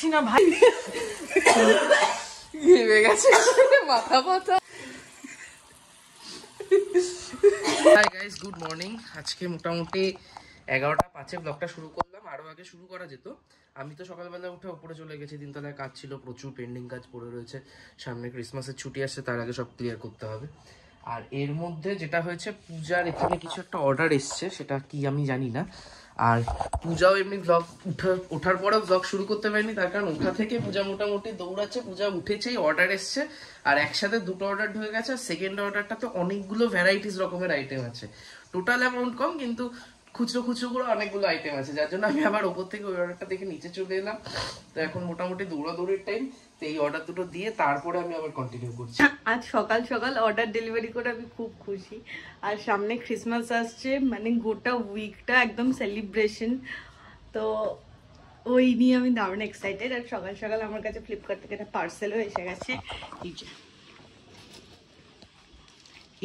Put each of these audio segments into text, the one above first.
পাচ্ছি না ভাই, ভেবে গেছে মাথা ব্যথা। Hi guys, good morning. আজকে মোটামুটি 11টা 5-এ ব্লগটা শুরু করলাম। আরও আগে শুরু করা যেত। আমি তো সকালবেলা উঠে উপরে চলে গেছি, তিনতলায় কাজ ছিল, প্রচুর পেন্ডিং কাজ পড়ে রয়েছে। সামনে ক্রিসমাসের ছুটি আসছে, তার আগে সব ক্লিয়ার করতে হবে। আর এর মধ্যে যেটা হয়েছে, পূজার এখানে কিছু একটা অর্ডার এসছে, সেটা কি আমি জানি না। আর পূজাও এমনি ব্লগ ওঠার পরেও ব্লগ শুরু করতে পারিনি, তার কারণ ওঠা থেকে পূজা মোটামুটি দৌড়াচ্ছে। পূজা উঠেছেই অর্ডার এসছে, আর একসাথে দুটো অর্ডার ঢুকে গেছে। আর সেকেন্ড অর্ডারটাতে অনেকগুলো ভ্যারাইটিস রকমের আইটেম আছে। টোটাল অ্যামাউন্ট কম, কিন্তু খুচরো খুচরো করে অনেকগুলো আইটেম আছে, যার জন্য আমি আবার ওপর থেকে ওই অর্ডারটা দেখে নিচে চলে এলাম। তো এখন মোটামুটি দৌড়াদৌড়ির টাইম। তো এই অর্ডার দুটো দিয়ে তারপরে আমি আবার কন্টিনিউ করছি। আজ সকাল সকাল অর্ডার ডেলিভারি করে আমি খুব খুশি। আর সামনে ক্রিসমাস আসছে, মানে গোটা উইকটা একদম সেলিব্রেশন। তো ওই নিয়ে আমি দারুণ এক্সাইটেড। আর সকাল সকাল আমার কাছে ফ্লিপকার্ট থেকে একটা পার্সেলও এসে গেছে।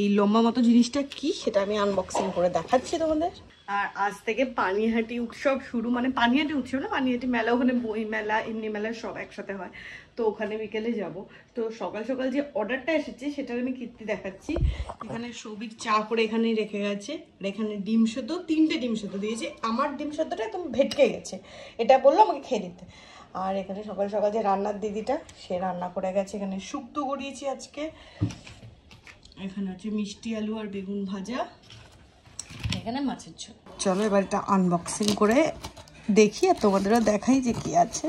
এই লম্বা মতো জিনিসটা কি সেটা আমি আনবক্সিং করে দেখাচ্ছি তোমাদের। আর আজ থেকে পানিহাটি উৎসব শুরু, মানে পানিহাটি উৎসব না, পানিহাটি মেলা, ওখানে বই মেলা এমনি মেলা সব একসাথে হয়। তো ওখানে বিকেলে যাব। তো সকাল সকাল যে অর্ডারটা এসেছে সেটার আমি কীর্তি দেখাচ্ছি। এখানে সবির চা করে এখানেই রেখে গেছে। আর এখানে ডিম সেদ্ধ, 3টে ডিম সেদ্ধ দিয়েছে। আমার ডিম সেদ্ধটা একদম ভেটকে গেছে, এটা বললো আমাকে খেয়ে দিতে। আর এখানে সকাল সকাল যে রান্নার দিদিটা, সে রান্না করে গেছে। এখানে শুক্তো করিয়েছি আজকে। এখানে হচ্ছে মিষ্টি আলু আর বেগুন ভাজা, এখানে মাছের ঝোল। চলো এবার এটা আনবক্সিং করে দেখি আর তোমাদেরও দেখাই যে কি আছে।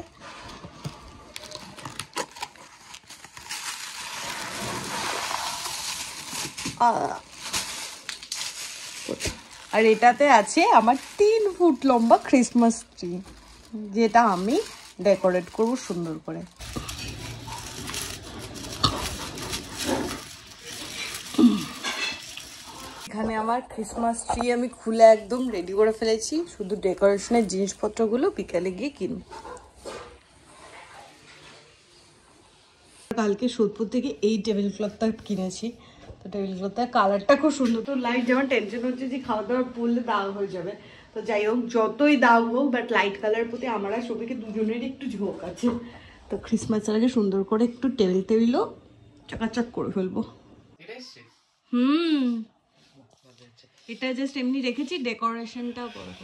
আর এটাতে আছে আমার 3 ফুট লম্বা ক্রিসমাস ট্রি, যেটা আমি ডেকোরেট করব সুন্দর করে। এখানে আমার ক্রিসমাস ট্রি আমি খুলে একদম রেডি করে ফেলেছি, শুধু ডেকোরেশনের জিনিসপত্রগুলো বিকালে গিয়ে কিনব। কালকে সোদপুর থেকে এই টেবিল ক্লথটা কিনেছি। তো টেবিল ক্লথটার কালারটা খুব সুন্দর। তো লাইট যেমন টেনশন হচ্ছে যে খাওয়া দাওয়া পড়লে দাগ হয়ে যাবে, তো যাই হোক যতই দাগ হোক, বাট লাইট কালারের প্রতি আমার আর সবাইকে দুজনেরই একটু ঝোঁক আছে। তো ক্রিসমাসের আগে সুন্দর করে একটু টেবিলও চাকাচাক করে ফেলবো। এটা জাস্ট এমনি রেখেছি, ডেকোরেশনটা করব।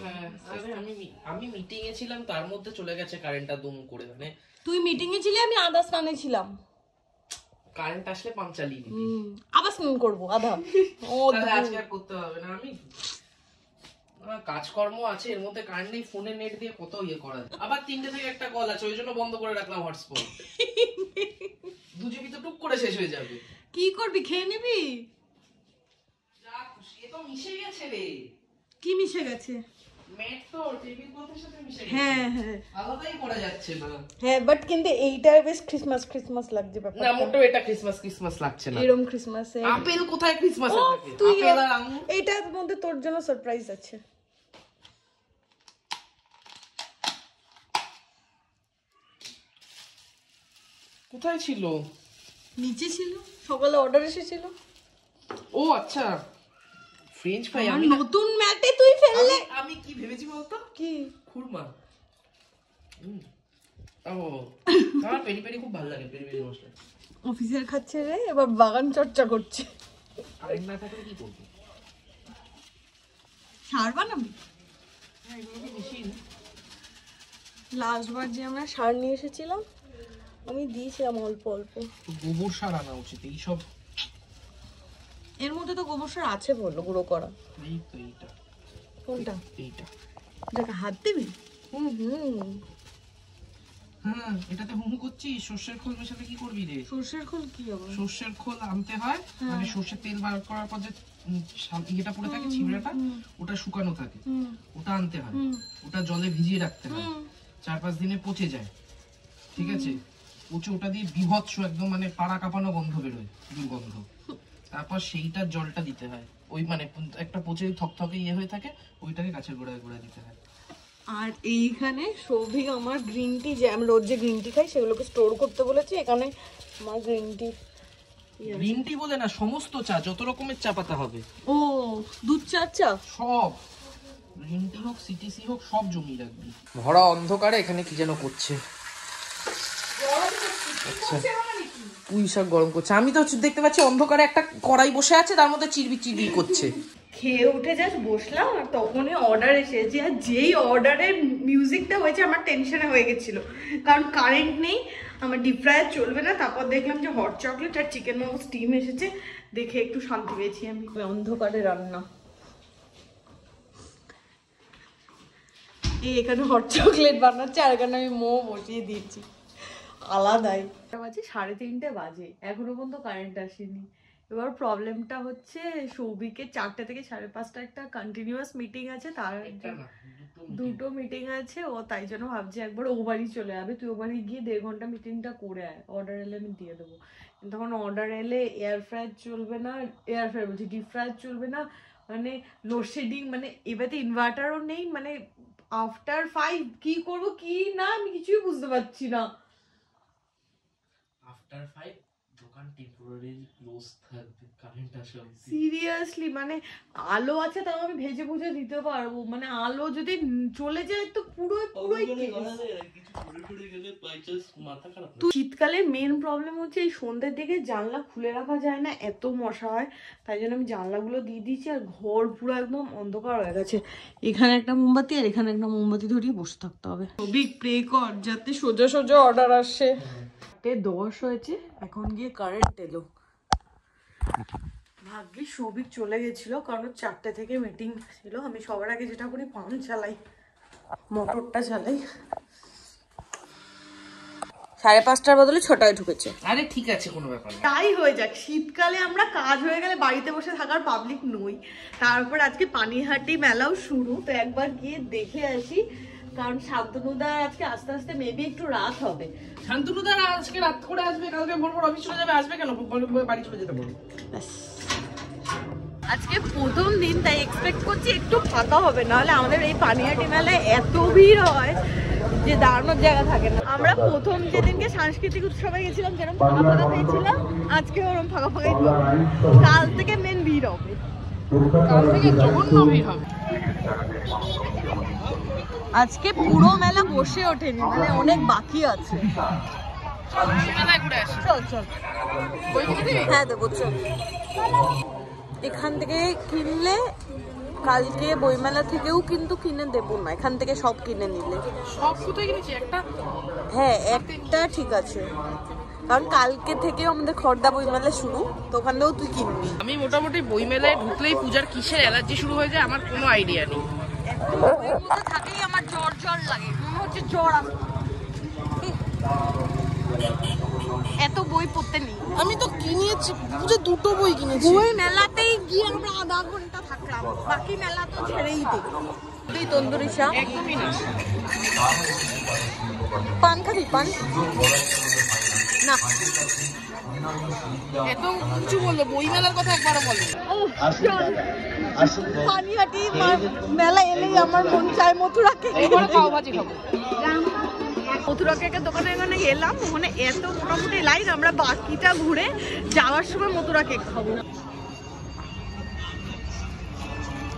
আমি মিটিং এ ছিলাম, তার মধ্যে চলে গেছে কারেন্টটা দুম করে। মানে তুই মিটিং এ ছিলি, আমি আধা স্নানে ছিলাম। কারেন্ট আসলে পাম্প চালিয়ে দিবি, আবার স্নান করব আধা। ও আজকে আর করতে হবে না। আমি কাজকর্ম আছে, এর মধ্যে কারেন্ট নেই, ফোনে নেট দিয়ে কত ইয়ে করা যায়। আবার 3টে থেকে একটা কল আছে, ওই জন্য বন্ধ করে রাখলাম হটস্পট। 2 জিবি তো টুক করে শেষ হয়ে যাবে। কি করবি, খেয়ে নিবি? মিশে গেছে রে। কি মিশে গেছে? ম্যাট তো টেবিল ক্লথের সাথে মিশে গেছে। হ্যাঁ হ্যাঁ, আলাদাই করা যাচ্ছে না। হ্যাঁ, বাট কিন্তু এইটা বেশ ক্রিসমাস ক্রিসমাস লাগছে ব্যাপারটা। না, মোটেও এটা ক্রিসমাস ক্রিসমাস লাগছে না। এরকম ক্রিসমাসে আপেল কোথায় ক্রিসমাসে থাকে? আপেল আর আঙুর। এইটার মধ্যে তোর জন্য সারপ্রাইজ আছে। কোথায় ছিল? নিচে ছিল, সকালে অর্ডার এসেছিল। ও আচ্ছা, ফ্রেঞ্চ ফ্রাই। আমি নতুন ম্যাটে তুই ফেললে। আমি কি ভেবেছি বলতো? কি? খুরমা। ও আমার পেরি পেরি খুব ভালো লাগে, পেরি পেরি মশলা। অফিসের খাচ্ছে রে, এবার বাগান চর্চা করছে। কারেন্ট না থাকলে কি করবি? সার বানাবি? হ্যাঁ, এগুলোকে বেশি না। লাস্ট বার যে আমরা সার নিয়ে এসেছিলাম, আমি দিয়েছিলাম অল্প অল্প। গোবর সার আনা উচিত। এইসব এর মধ্যে তো গোবর সার আছে বললো, গুঁড়ো করা। এই তো এইটা। কোনটা? এইটা। দেখ হাত দিবি। হ্যাঁ, এটাতে হুমু করছিস। সর্ষের খোল মেশাতে কি করবি রে? সর্ষের খোল কি হবে? সর্ষের খোল আনতে হয়, মানে সর্ষের তেল বার করার পর যে ইয়েটা পড়ে থাকে, ছিবড়াটা, ওটা শুকানো থাকে, ওটা আনতে হয়। ওটা জলে ভিজিয়ে রাখতে হয়, 4-5 দিনে পচে যায়। ঠিক আছে, পচে ওটা দিয়ে বিভৎস একদম মানে পাড়া কাঁপানো গন্ধ বেরোয়, দুর্গন্ধ। তারপর সেইটার জলটা দিতে হয়, ওই মানে একটা পচে থকথকে ইয়ে হয়ে থাকে, ওইটাকে গাছের গোড়ায় গোড়ায় দিতে হয়। আর এইখানে সৌভিক আমার গ্রিন টি, যে আমি রোজ যে গ্রিন টি খাই সেগুলোকে স্টোর করতে বলেছি। এখানে আমার গ্রিন টি বলে না, সমস্ত চা, যত রকমের চা পাতা হবে। ও দুধ চা সব, গ্রিন টি হোক সিটিসি হোক, সব জমিয়ে রাখবি। ভরা অন্ধকারে এখানে কি যেন করছে। আচ্ছা পুঁই শাক গরম করছে। আমি তো দেখতে পাচ্ছি অন্ধকারে একটা কড়াই বসে আছে, তার মধ্যে চিরবি চিরবি করছে। খেয়ে উঠে জাস্ট বসলাম আর তখনই অর্ডার এসেছে, আর যেই অর্ডারের মিউজিকটা হয়েছে আমার টেনশনে হয়ে গেছিল, কারণ কারেন্ট নেই, আমার ডিপ ফ্রায়ার চলবে না। তারপর দেখলাম যে হট চকলেট আর চিকেন মোমো স্টিম এসেছে, দেখে একটু শান্তি পেয়েছি আমি। অন্ধকারে রান্না, এই এখানে হট চকলেট বানাচ্ছে আর এখানে আমি মোমো বসিয়ে দিচ্ছি আলাদাই। বাজে 3:30 বাজে, এখনো পর্যন্ত কারেন্ট আসেনি। এবার প্রবলেমটা হচ্ছে সৌভিকে 4টা থেকে 5:30 একটা কন্টিনিউয়াস মিটিং আছে, তার দুটো মিটিং আছে, ও তাই জন্য ভাবছি একবার ও বাড়ি চলে যাবে, তুই ও বাড়ি গিয়ে 1.5 ঘন্টা মিটিংটা করে আয়, অর্ডার এলে আমি দিয়ে দেবো। তখন অর্ডার এলে এয়ার ফ্রায়ার চলবে না, এয়ার ফ্রায়ার বলছি ডিপ ফ্রায়ার চলবে না, মানে লোডশেডিং, মানে এবারে ইনভার্টারও নেই, মানে আফটার 5 কি করবো কি না আমি কিছুই বুঝতে পারছি না। আফটার 5 দোকান টেম্পোরারি ক্লোজ থাকবে, কারেন্ট আসে। সিরিয়াসলি মানে আলো আছে তাও আমি ভেজে ভুজে দিতে পারবো, মানে আলো যদি চলে যায় তো পুরোই শীতকালে মেন প্রবলেম হচ্ছে এই সন্ধ্যের দিকে জানলা খুলে রাখা যায় না, এত মশা হয়, তাই জন্য আমি জানলাগুলো দিয়ে দিয়েছি। আর ঘর পুরো একদম অন্ধকার হয়ে গেছে, এখানে একটা মোমবাতি আর এখানে একটা মোমবাতি ধরিয়ে বসে থাকতে হবে। বিগ প্রে কর যাতে সোজা সোজা অর্ডার আসে। 10 হয়েছে, এখন গিয়ে কারেন্ট এলো। ভাগ্যে সৌভিক চলে গেছিল, কারণ 4টে থেকে মিটিং ছিল। আমি সবার আগে যেটা করি পাম্প চালাই, মোটরটা চালাই। 5:30টার বদলে 6টায় ঢুকেছে। আরে ঠিক আছে, কোনো ব্যাপার না, তাই হয়ে যাক। শীতকালে আমরা কাজ হয়ে গেলে বাড়িতে বসে থাকার পাবলিক নই। তারপর আজকে পানিহাটি মেলাও শুরু, তো একবার গিয়ে দেখে আসি, কারণ শান্তনুদা আজকে আস্তে আস্তে মেবি একটু রাত হবে। শান্তনুদা আজকে রাত করে আসবে, কালকে ভোর ভোর অফিস চলে যাবে, আসবে কেন, বাড়ি চলে যেতে বলবো। আজকে প্রথম দিন, তাই এক্সপেক্ট করছি একটু ফাঁকা হবে, নাহলে আমাদের এই পানিহাটি মেলায় এত ভিড় হয় যে দাঁড়ানোর জায়গা থাকে না। আমরা প্রথম যেদিনকে সাংস্কৃতিক উৎসবে গেছিলাম যেরকম ফাঁকা ফাঁকা পেয়েছিলাম, আজকে ওরকম ফাঁকা ফাঁকাই পাবো। কাল থেকে মেন ভিড় হবে, কাল থেকে জঘন্য ভিড় হবে। আজকে পুরো মেলা বসে ওঠেনি, মানে অনেক বাকি আছে। চল চল, হ্যাঁ দেবো, চল। এখান থেকে কিনলে কালকে বইমেলা থেকেও কিন্তু কিনে দেবো না, এখান থেকে সব কিনে নিলে। সব কোথায় কিনেছি? একটা, হ্যাঁ একটা ঠিক আছে, কারণ কালকে থেকেও আমাদের খড়দা বইমেলা শুরু, তো ওখানেও তুই কিনবি। আমি মোটামুটি বইমেলায় ঢুকলেই পূজার কিসের অ্যালার্জি শুরু হয়ে যায় আমার কোনো আইডিয়া নেই। বইয়ের মধ্যে থাকেই আমার জ্বর জ্বর লাগে, মনে হচ্ছে জ্বর আসবে। এত বই পড়তে নেই। আমি তো কিনেছি পুজো, 2টো বই কিনেছি। বই মেলাতেই গিয়ে আমরা আধা ঘন্টা থাকলাম, বাকি মেলা তো ছেড়েই দিই। তুই তন্দুরি চা একদমই না। পান খাবি? পান না, এত কিছু বললো, বই মেলার কথা একবারও বলে। পানিহাটি মেলা এলেই আমার মন চায় মথুরা কেক। পাও ভাজি খাবো। মথুরা কেকের দোকানে এখানে এলাম, ওখানে এত মোটামুটি লাইন, আমরা বাকিটা ঘুরে যাওয়ার সময় মথুরা কেক খাবো।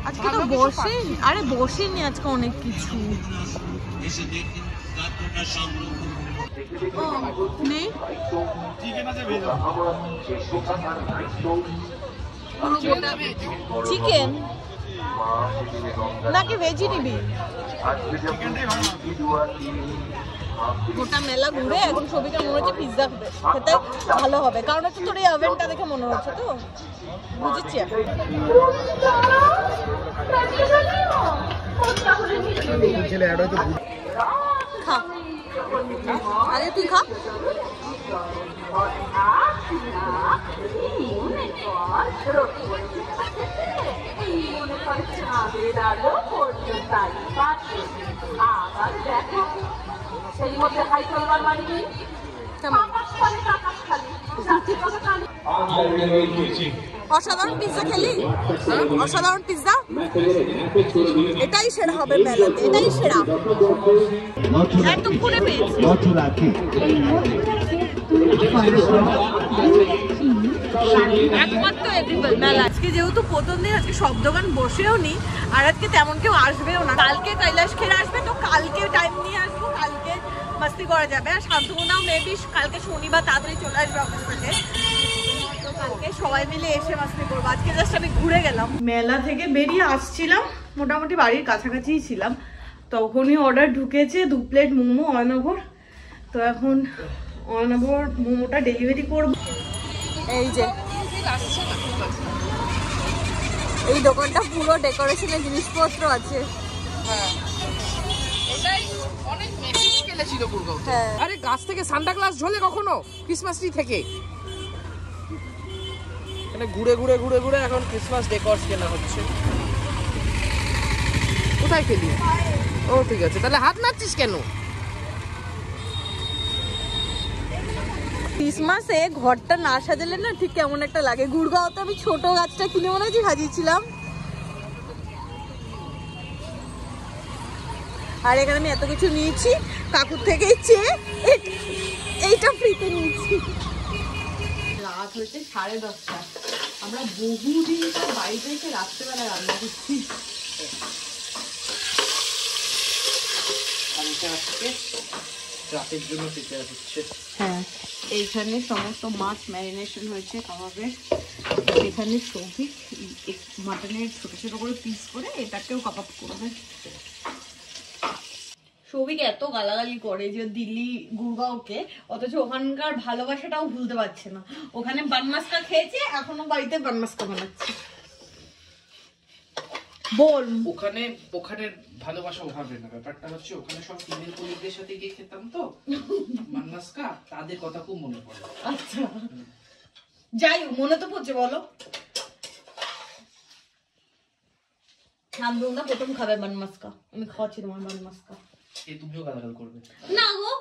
আজকে তো বসে, আরে বসেনি আজকে অনেক কিছু নেই। চিকেন নাকি ভেজি নিবি? গোটা মেলা ঘুরে এখন ছবিটা মনে হচ্ছে পিৎজা খেতে ভালো হবে, কারণ হচ্ছে তোর এই ওভেনটা দেখে মনে হচ্ছে, তো বুঝেছি। খা, আরে তুই খা। অসাধারণ পিৎজা খেলি, অসাধারণ পিৎজা, এটাই সেরা হবে মেলাতে, এটাই সেরা এতক্ষণে পেয়েছি। একমাত্র এভরিবল মেলা। আজকে যেহেতু প্রথম দিন, আজকে সব দোকান বসেও নি, আর আজকে তেমন কেউ আসবেও না। কালকে কৈলাস খেয়ে আসবে, তো কালকে টাইম নিয়ে আসবো, কালকে মাস্তি করা যাবে। আর শান্তকুনাও মেবি কালকে শনিবার তাড়াতাড়ি চলে আসবে অফিস থেকে, তো কালকে সবাই মিলে এসে মাস্তি করবো। আজকে জাস্ট আমি ঘুরে গেলাম, মেলা থেকে বেরিয়ে আসছিলাম, মোটামুটি বাড়ির কাছাকাছিই ছিলাম, তখনই অর্ডার ঢুকেছে 2 প্লেট মোমো অয়নগর। তো এখন অয়নগর মোমোটা ডেলিভারি করব। এই যে এই দোকানটা পুরো ডেকোরেশনের জিনিসপত্র আছে। আরে গাছ থেকে সান্টা ক্লাস ঝোলে কখনো ক্রিসমাস ট্রি থেকে এখানে ঘুরে ঘুরে ঘুরে ঘুরে এখন ক্রিসমাস ডেকোরস কেনা হচ্ছে। কোথায় খেলি? ও ঠিক আছে, তাহলে হাত নাড়ছিস কেন? ক্রিসমাসে ঘরটা না সাজালে না ঠিক কেমন একটা লাগে। গুড়গাঁওতে আমি ছোট গাছটা কিনে মনে হচ্ছে সাজিয়েছিলাম, আর এখানে আমি এত কিছু নিয়েছি কাকুর থেকেই চেয়ে এইটা ফ্রিতে নিয়েছি। রাত হয়েছে 10:30, আমরা বহুদিন পর বাড়িতে এসে রাত্রেবেলা রান্না করছি। রাতের জন্য প্রিপেয়ার হচ্ছে। হ্যাঁ, এইখানে সমস্ত মাছ ম্যারিনেশন হয়েছে কাবাবে। এখানে সৌভিক মাটনের ছোট ছোট করে পিস করে এটাকেও কাবাব করবে। সৌভিক এত গালাগালি করে যে দিল্লি গুড়গাঁওকে, অথচ ওখানকার ভালোবাসাটাও ভুলতে পারছে না। ওখানে বানমাস্কা খেয়েছে, এখনো বাড়িতে বানমাস্কা বানাচ্ছে। বল, ওখানে ওখানের ভালোবাসা ওভাবে না, ব্যাপারটা হচ্ছে ওখানে সব ফিমেল কলিগদের সাথে গিয়ে খেতাম তো মান্নাস্কা, তাদের কথা খুব মনে পড়ে। আচ্ছা যাই হোক, মনে তো পড়ছে। বলো, শান্তনুদা প্রথম খাবে বানমাস্কা, আমি খাওয়াচ্ছি তোমার বানমাস্কা। এ তুমিও গালাগাল করবে না গো।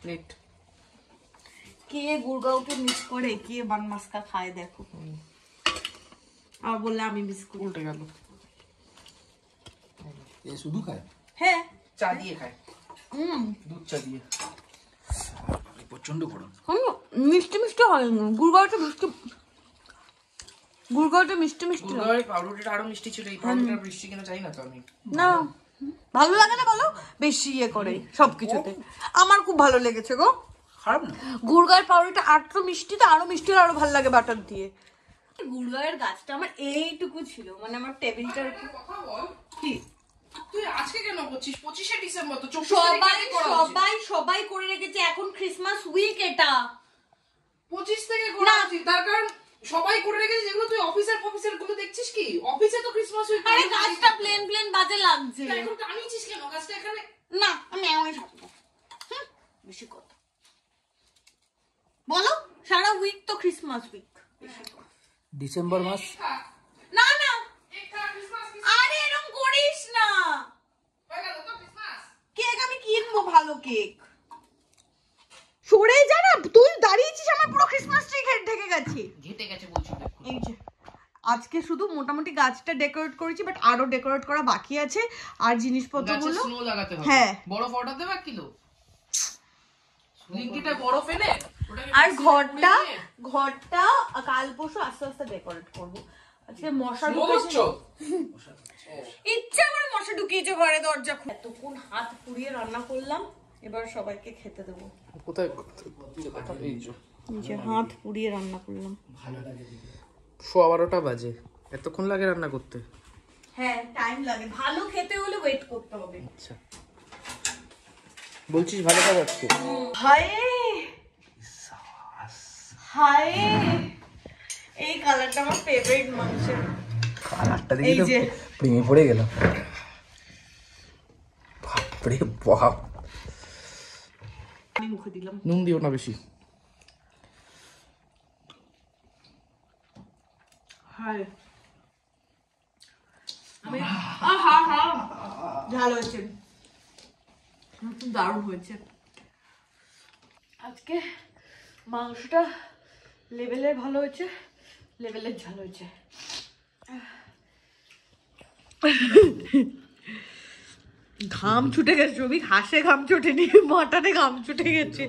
নেট কে গুড়গাঁওকে মিস করে, কে বানমাস্কা খায় দেখো। আর বললে আমি বিস্কুট উল্টে গেল। এ শুধু খায়? হ্যাঁ, চা দিয়ে খায়, দুধ চা দিয়ে। প্রচন্ড গরম। মিষ্টি মিষ্টি হয় না গুড়গাঁওটা, মিষ্টি গুড়গাঁওটা মিষ্টি মিষ্টি। গুড়গাঁওয়ের পাউরুটিটা আরো মিষ্টি ছিল, এই পাউরুটিটা মিষ্টি কিনা চাই না তো আমি। না ভালো লাগে না বলো, বেশি ইয়ে করে সবকিছুতে। আমার খুব ভালো লেগেছে গো, খারাপ না। গুড়গাঁওয়ের পাউরুটিটা আরো মিষ্টি, তো আরো মিষ্টি আরো ভালো লাগে বাটার দিয়ে। গুড়গাঁওয়ের গাছটা আমার এইটুকু ছিল, মানে আমার টেবিলটার কথা বল, কি তুই আজকে কেন করছিস? 25শে ডিসেম্বর তো, সবাই সবাই সবাই করে রেখেছে, এখন ক্রিসমাস উইক, এটা 25 থেকে করা উচিত। তার কারণ সবাই করে রেখেছে, যেগুলো তুই অফিসের গুলো দেখছিস কি? অফিসে তো ক্রিসমাস উইক। আরে গাছটা প্লেন প্লেন বাজে লাগছে। এখন টানিয়েছিস কেন গাছটা এখানে? না আমি এমনই থাকবো, বেশি কথা বলো। সারা উইক তো ক্রিসমাস উইক, ডিসেম্বর মাস। না না আরে এরকম করিস না। কেক আমি কিনবো, ভালো কেক। সরে যা না, তুই দাঁড়িয়েছিস, আমার পুরো ক্রিসমাস ট্রি ঢেকে গেছে। ঘেটে গেছে বলছি। এই যে আজকে শুধু মোটামুটি গাছটা ডেকোরেট করেছি, বাট আরো ডেকোরেট করা বাকি আছে। আর জিনিসপত্রগুলো স্নো লাগাতে হবে। হ্যাঁ, বরফ অর্ডার দেবে 1 কিলো, লিঙ্কিটা বরফ এনে। আর ঘরটা কাল পরশু আস্তে আস্তে ডেকোরেট করবো। আজকে মশা ঢুকেছে, ইচ্ছা করে মশা ঢুকিয়েছে ঘরে, দরজা খুলে। এতক্ষণ হাত পুড়িয়ে রান্না করলাম, এবার সবাইকে খেতে দেবো। কোথায়? এই যে হাত পুড়িয়ে রান্না করলাম। 12:15 বাজে, এতক্ষণ লাগে রান্না করতে? হ্যাঁ টাইম লাগে, ভালো খেতে হলে ওয়েট করতে হবে। আচ্ছা বলছিস ভালো খাবার আজকে? হায় হায়, এই কালারটা আমার ফেভারিট মাংসের। কালারটা দেখে তো প্রেমে পড়ে গেলাম। বাপরে বাপ, আমি মুখে দিলাম। নুন দিও না বেশি। হায় ঝাল হয়েছে, দারুণ হয়েছে। আজকে মাংসটা লেভেলের ভালো হয়েছে, লেভেলের ঝাল হয়েছে। ঘাম ছুটে গেছে, ছবি হাসে ঘাম ছুটেনি, মাটানে ঘাম ছুটে গেছে।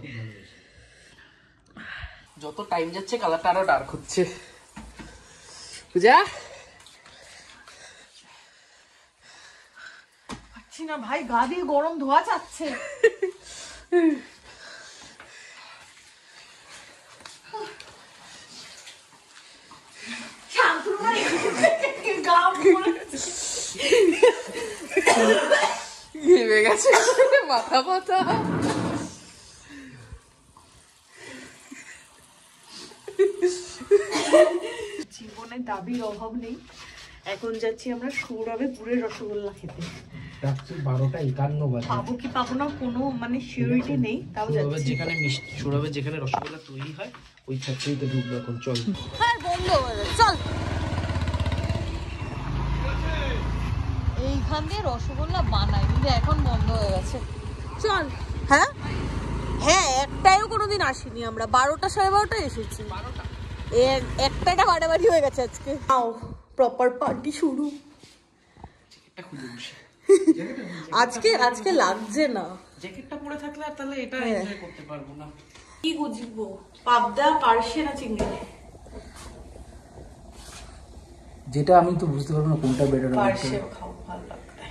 যত টাইম যাচ্ছে কালারটা আরো ডার্ক হচ্ছে। পূজা পাচ্ছি না ভাই, গা দিয়ে গরম ধোয়া যাচ্ছে। ঘেমে গেছে মাথা মাথা। জীবনে দাবির অভাব নেই। এখন যাচ্ছি আমরা সৌরভে পুরের রসগোল্লা খেতে। 12:51 বাজে। পাবো কি পাবো না কোনো মানে সিউরিটি নেই, তাও যাচ্ছি। সৌরভের যেখানে রসগোল্লা তৈরি হয় ওই ছাত্রেই তো ঢুকলো এখন। চল। হ্যাঁ বন্ধ হয়ে গেছে, চল। এইখান দিয়ে রসগোল্লা বানাই কিন্তু এখন বন্ধ হয়ে গেছে, চল। হ্যাঁ হ্যাঁ, একটাইও কোনোদিন আসিনি আমরা, 12টা 12:30 এসেছি। একটাটা বাড়াবাড়ি হয়ে গেছে আজকে। আও প্রপার পার্টি শুরু। আজকে লাগছে না, জ্যাকেটটা পরে থাকলে আর তাহলে এটা এনজয় করতে পারবো না। কি বুঝবো, পাবদা পার্শে না চিংড়ি? যেটা আমি তো বুঝতে পারবো না কোনটা বেটার হবে। পার্শে খাও, ভালো লাগবে।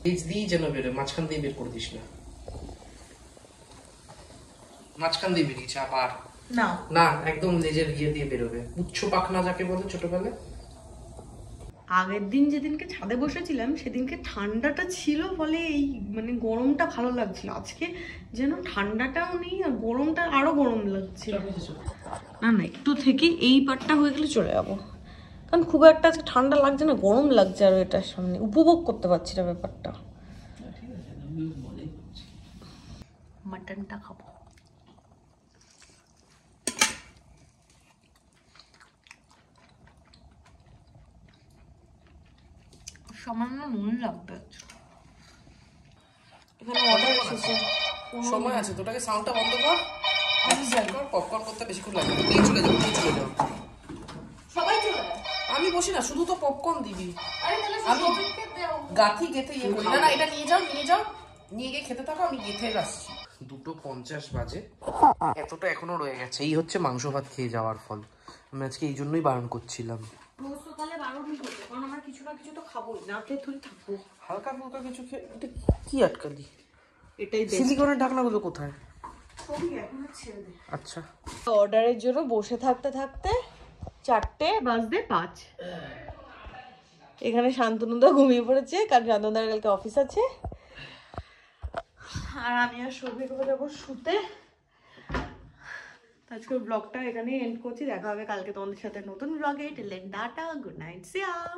বীজ দিয়ে যেন বেরোয়, মাঝখান দিয়ে বের করে দিস না। মাঝখান দিয়ে বেরিয়েছে আবার না না, একদম লেজের গিয়ে দিয়ে বেরোবে। উচ্চ পাখনা যাকে বলে ছোটবেলায়। আগের দিন যেদিনকে ছাদে বসেছিলাম সেদিনকে ঠান্ডাটা ছিল বলে এই মানে গরমটা ভালো লাগছিল। আজকে যেন ঠান্ডাটাও নেই আর গরমটা আরো গরম লাগছে। না না, একটু থেকে এই পাটটা হয়ে গেলে চলে যাবো, কারণ খুব একটা আজকে ঠান্ডা লাগছে না, গরম লাগছে আর এটার সামনে উপভোগ করতে পারছি না ব্যাপারটা। মাটনটা খাবো। সামান্য নুন লাগবে। এখানে অর্ডার এসেছে। সময় আছে, তোটাকে সাউন্ডটা বন্ধ কর। পপকর্ন করতে বেশিক্ষণ লাগবে। নিয়ে চলে যাও, নিয়ে চলে যাও। সবাই চলে যায়। আমি বসি না, শুধু তো পপকর্ন দিবি। আরে তাহলে আমি সবাইকে দাও। গাথি গেথে ইয়ে করি। না না, এটা নিয়ে যাও, নিয়ে যাও, নিয়ে গিয়ে খেতে থাকো, আমি গেথে আসছি। 2:50 বাজে, এতটা এখনো রয়ে গেছে। এই হচ্ছে মাংস ভাত খেয়ে যাওয়ার ফল। আমি আজকে এই জন্যই বারণ করছিলাম। রোজ তো তাহলে বারণই করবে, কারণ আমরা কিছু না কিছু তো খাবোই, না খেয়ে তুই থাকবো। হালকা ফুলকা কিছু খেয়ে। এটা কি আটকালি? এটাই সিলিকনের ঢাকনাগুলো কোথায়? সবই এখন ছেড়ে দে। আচ্ছা, অর্ডারের জন্য বসে থাকতে থাকতে 4:05। এখানে শান্তনুদা ঘুমিয়ে পড়েছে, কারণ শান্তনুদার কালকে অফিস আছে। আর আমি আর সৌভিক যাবো শুতে। আজকের ব্লগটা এখানে এন্ড করছি, দেখা হবে কালকে তোমাদের সাথে নতুন ব্লগে। Till then ta-ta, good night, see you.